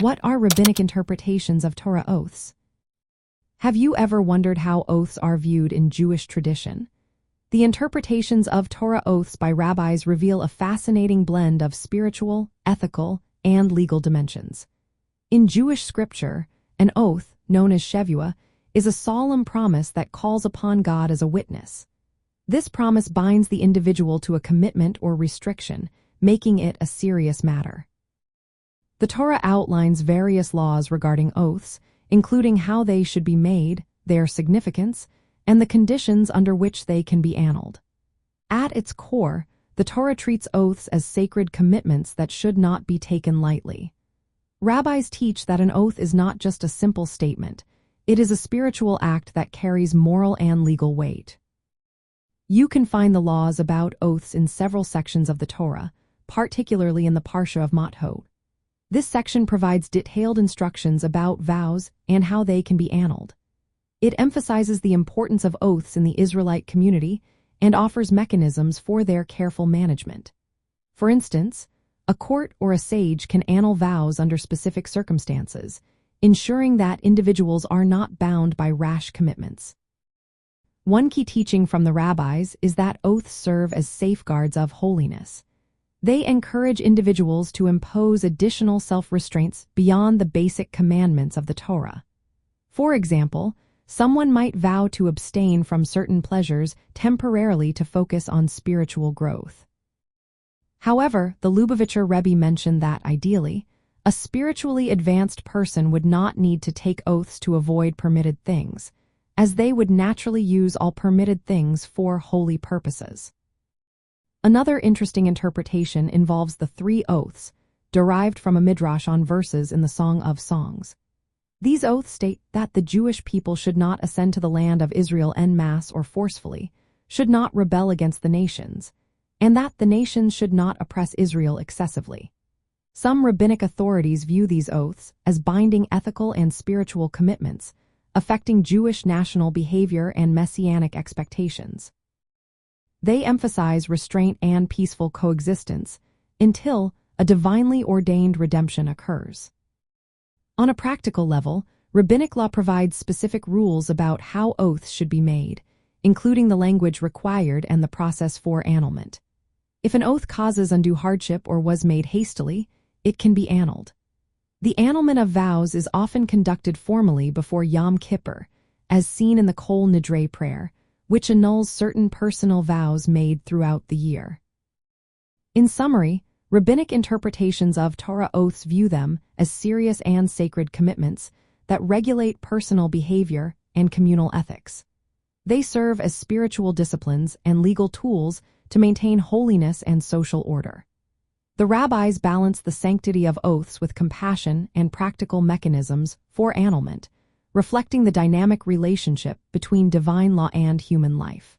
What are rabbinic interpretations of Torah oaths? Have you ever wondered how oaths are viewed in Jewish tradition? The interpretations of Torah oaths by rabbis reveal a fascinating blend of spiritual, ethical, and legal dimensions. In Jewish scripture, an oath, known as Shevuah, is a solemn promise that calls upon God as a witness. This promise binds the individual to a commitment or restriction, making it a serious matter. The Torah outlines various laws regarding oaths, including how they should be made, their significance, and the conditions under which they can be annulled. At its core, the Torah treats oaths as sacred commitments that should not be taken lightly. Rabbis teach that an oath is not just a simple statement, it is a spiritual act that carries moral and legal weight. You can find the laws about oaths in several sections of the Torah, particularly in the Parsha of Matot. This section provides detailed instructions about vows and how they can be annulled. It emphasizes the importance of oaths in the Israelite community and offers mechanisms for their careful management. For instance, a court or a sage can annul vows under specific circumstances, ensuring that individuals are not bound by rash commitments. One key teaching from the rabbis is that oaths serve as safeguards of holiness. They encourage individuals to impose additional self-restraints beyond the basic commandments of the Torah. For example, someone might vow to abstain from certain pleasures temporarily to focus on spiritual growth. However, the Lubavitcher Rebbe mentioned that, ideally, a spiritually advanced person would not need to take oaths to avoid permitted things, as they would naturally use all permitted things for holy purposes. Another interesting interpretation involves the three oaths, derived from a midrash on verses in the Song of Songs. These oaths state that the Jewish people should not ascend to the land of Israel en masse or forcefully, should not rebel against the nations, and that the nations should not oppress Israel excessively. Some rabbinic authorities view these oaths as binding ethical and spiritual commitments, affecting Jewish national behavior and messianic expectations. They emphasize restraint and peaceful coexistence until a divinely ordained redemption occurs. On a practical level, rabbinic law provides specific rules about how oaths should be made, including the language required and the process for annulment. If an oath causes undue hardship or was made hastily, it can be annulled. The annulment of vows is often conducted formally before Yom Kippur, as seen in the Kol Nidrei prayer, which annuls certain personal vows made throughout the year. In summary, rabbinic interpretations of Torah oaths view them as serious and sacred commitments that regulate personal behavior and communal ethics. They serve as spiritual disciplines and legal tools to maintain holiness and social order. The rabbis balance the sanctity of oaths with compassion and practical mechanisms for annulment, reflecting the dynamic relationship between divine law and human life.